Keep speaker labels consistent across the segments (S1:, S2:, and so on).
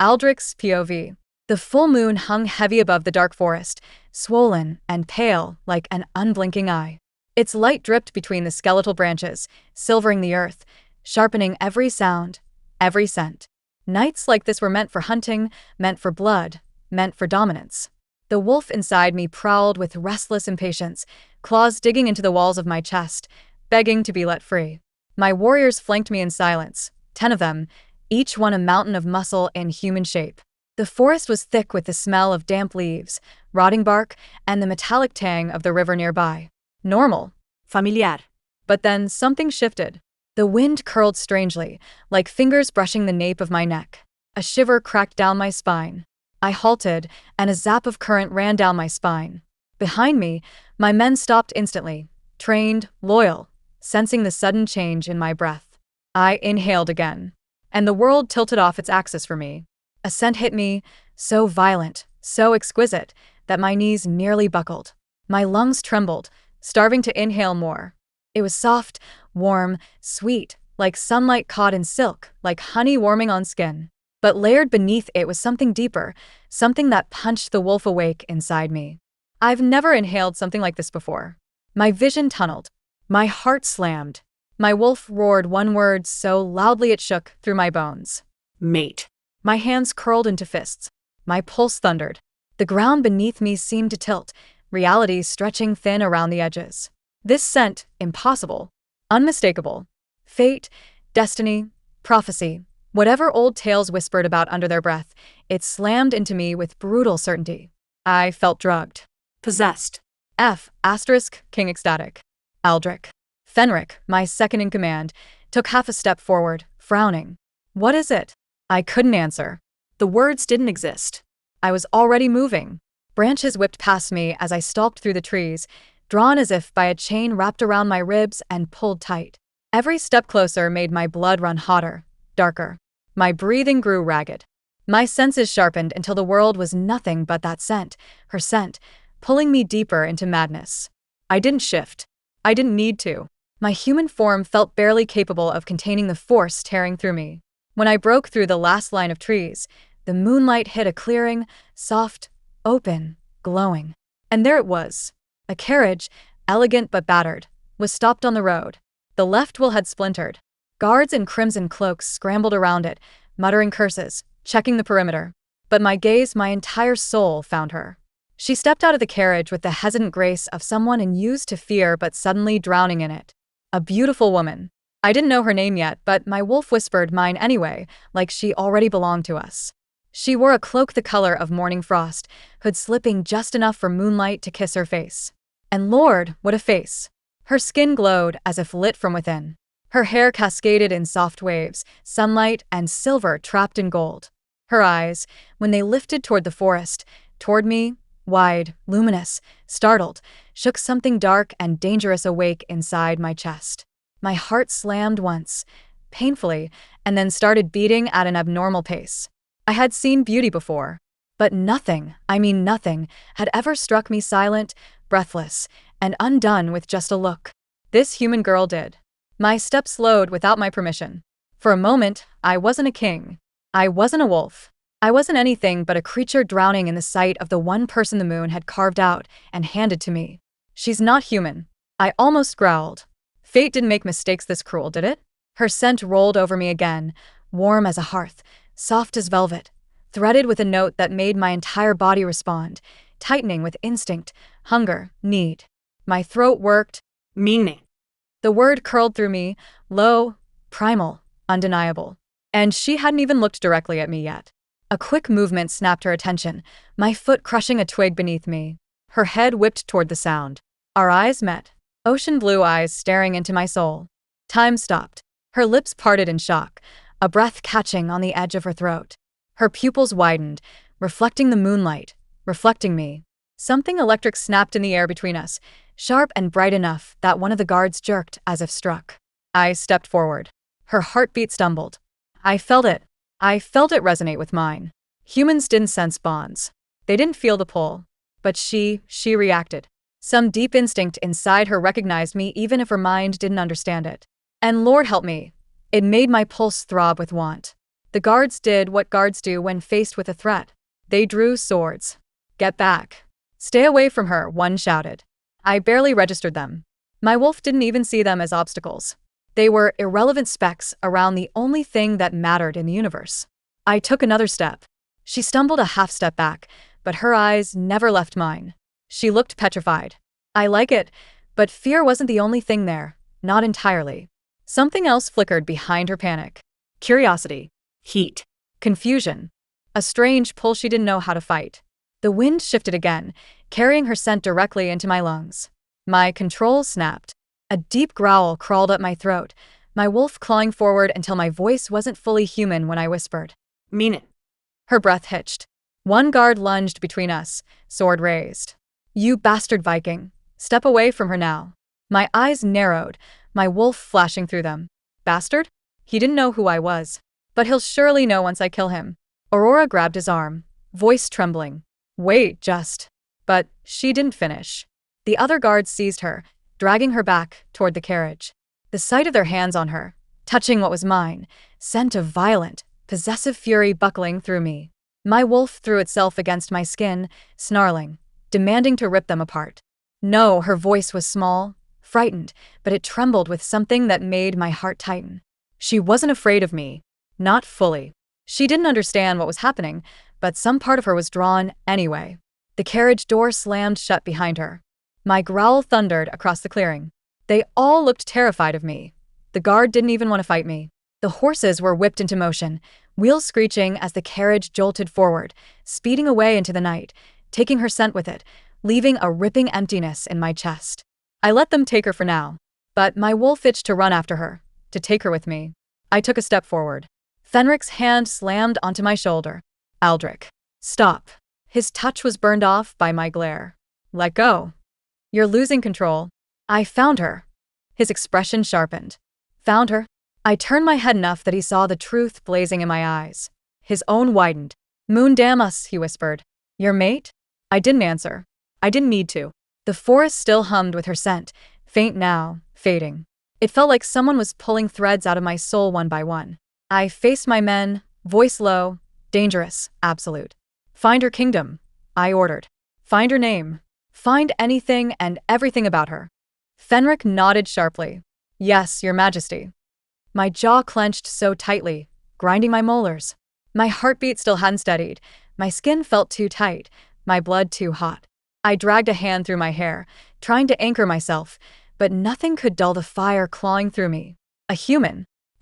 S1: Aldrich's POV. The full moon hung heavy above the dark forest, swollen and pale like an unblinking eye. Its light dripped between the skeletal branches, silvering the earth, sharpening every sound, every scent. Nights like this were meant for hunting, meant for blood, meant for dominance. The wolf inside me prowled with restless impatience, claws digging into the walls of my chest, begging to be let free. My warriors flanked me in silence, 10 of them, each one a mountain of muscle in human shape. The forest was thick with the smell of damp leaves, rotting bark, and the metallic tang of the river nearby. Normal. Familiar. But then something shifted. The wind curled strangely, like fingers brushing the nape of my neck. A shiver cracked down my spine. I halted, and a zap of current ran down my spine. Behind me, my men stopped instantly, trained, loyal, sensing the sudden change in my breath. I inhaled again, and the world tilted off its axis for me. A scent hit me, so violent, so exquisite, that my knees nearly buckled. My lungs trembled, starving to inhale more. It was soft, warm, sweet, like sunlight caught in silk, like honey warming on skin. But layered beneath it was something deeper, something that punched the wolf awake inside me. I've never inhaled something like this before. My vision tunneled. My heart slammed. My wolf roared one word so loudly it shook through my bones. Mate. My hands curled into fists. My pulse thundered. The ground beneath me seemed to tilt, reality stretching thin around the edges. This scent, impossible, unmistakable. Fate, destiny, prophecy, whatever old tales whispered about under their breath, it slammed into me with brutal certainty. I felt drugged. Possessed. King ecstatic. Aldrich. Fenric, my second in command, took half a step forward, frowning. What is it? I couldn't answer. The words didn't exist. I was already moving. Branches whipped past me as I stalked through the trees, drawn as if by a chain wrapped around my ribs and pulled tight. Every step closer made my blood run hotter, darker. My breathing grew ragged. My senses sharpened until the world was nothing but that scent, her scent, pulling me deeper into madness. I didn't shift. I didn't need to. My human form felt barely capable of containing the force tearing through me. When I broke through the last line of trees, the moonlight hit a clearing, soft, open, glowing. And there it was. A carriage, elegant but battered, was stopped on the road. The left wheel had splintered. Guards in crimson cloaks scrambled around it, muttering curses, checking the perimeter. But my gaze, my entire soul, found her. She stepped out of the carriage with the hesitant grace of someone unused to fear but suddenly drowning in it. A beautiful woman. I didn't know her name yet, but my wolf whispered mine anyway, like she already belonged to us. She wore a cloak the color of morning frost, hood slipping just enough for moonlight to kiss her face. And Lord, what a face! Her skin glowed as if lit from within. Her hair cascaded in soft waves, sunlight and silver trapped in gold. Her eyes, when they lifted toward the forest, toward me, wide, luminous, startled, shook something dark and dangerous awake inside my chest. My heart slammed once, painfully, and then started beating at an abnormal pace. I had seen beauty before, but nothing, I mean nothing, had ever struck me silent, breathless, and undone with just a look. This human girl did. My steps slowed without my permission. For a moment, I wasn't a king. I wasn't a wolf. I wasn't anything but a creature drowning in the sight of the one person the moon had carved out and handed to me. She's not human. I almost growled. Fate didn't make mistakes this cruel, did it? Her scent rolled over me again, warm as a hearth, soft as velvet, threaded with a note that made my entire body respond, tightening with instinct, hunger, need. My throat worked. Meaning. The word curled through me, low, primal, undeniable. And she hadn't even looked directly at me yet. A quick movement snapped her attention, my foot crushing a twig beneath me. Her head whipped toward the sound. Our eyes met. Ocean blue eyes staring into my soul. Time stopped. Her lips parted in shock, a breath catching on the edge of her throat. Her pupils widened, reflecting the moonlight, reflecting me. Something electric snapped in the air between us, sharp and bright enough that one of the guards jerked as if struck. I stepped forward. Her heartbeat stumbled. I felt it. I felt it resonate with mine. Humans didn't sense bonds. They didn't feel the pull. But she reacted. Some deep instinct inside her recognized me even if her mind didn't understand it. And Lord help me, it made my pulse throb with want. The guards did what guards do when faced with a threat. They drew swords. Get back. Stay away from her, one shouted. I barely registered them. My wolf didn't even see them as obstacles. They were irrelevant specks around the only thing that mattered in the universe. I took another step. She stumbled a half step back, but her eyes never left mine. She looked petrified. I like it, but fear wasn't the only thing there, not entirely. Something else flickered behind her panic. Curiosity. Heat. Confusion. A strange pull she didn't know how to fight. The wind shifted again, carrying her scent directly into my lungs. My controls snapped. A deep growl crawled up my throat, my wolf clawing forward until my voice wasn't fully human when I whispered.
S2: Mean it.
S1: Her breath hitched. One guard lunged between us, sword raised. You bastard Viking. Step away from her now. My eyes narrowed, my wolf flashing through them. Bastard? He didn't know who I was. But he'll surely know once I kill him. Aurora grabbed his arm, voice trembling. Wait, just. But she didn't finish. The other guards seized her, dragging her back toward the carriage. The sight of their hands on her, touching what was mine, sent a violent, possessive fury buckling through me. My wolf threw itself against my skin, snarling, demanding to rip them apart. No, her voice was small, frightened, but it trembled with something that made my heart tighten. She wasn't afraid of me. Not fully. She didn't understand what was happening, but some part of her was drawn anyway. The carriage door slammed shut behind her. My growl thundered across the clearing. They all looked terrified of me. The guard didn't even want to fight me. The horses were whipped into motion, wheels screeching as the carriage jolted forward, speeding away into the night, taking her scent with it, leaving a ripping emptiness in my chest. I let them take her for now, but my wolf itched to run after her, to take her with me. I took a step forward. Fenric's hand slammed onto my shoulder. Aldrich. Stop. His touch was burned off by my glare. Let go. You're losing control. I found her. His expression sharpened. Found her? I turned my head enough that he saw the truth blazing in my eyes. His own widened. Moon damn us, he whispered. Your mate? I didn't answer. I didn't need to. The forest still hummed with her scent, faint now, fading. It felt like someone was pulling threads out of my soul one by one. I faced my men, voice low, dangerous, absolute. Find her kingdom, I ordered. Find her name. Find anything and everything about her. Fenric nodded sharply. Yes, your majesty. My jaw clenched so tightly, grinding my molars. My heartbeat still hadn't steadied. My skin felt too tight, my blood too hot. I dragged a hand through my hair, trying to anchor myself, but nothing could dull the fire clawing through me. A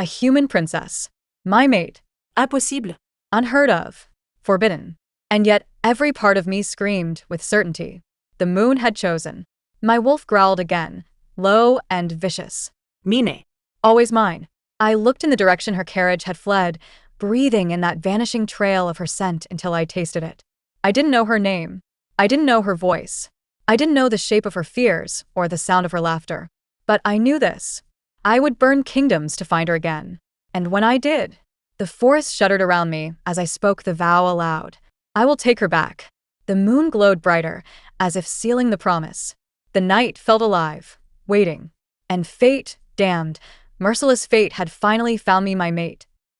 S1: human princess. My mate.
S2: Impossible.
S1: Unheard of. Forbidden. And yet every part of me screamed with certainty. The moon had chosen. My wolf growled again, low and vicious.
S2: Mine.
S1: Always mine. I looked in the direction her carriage had fled, breathing in that vanishing trail of her scent until I tasted it. I didn't know her name. I didn't know her voice. I didn't know the shape of her fears or the sound of her laughter. But I knew this. I would burn kingdoms to find her again. And when I did, the forest shuddered around me as I spoke the vow aloud. I will take her back. The moon glowed brighter, as if sealing the promise. The night felt alive, waiting. And fate, damned, merciless fate had finally found me my mate.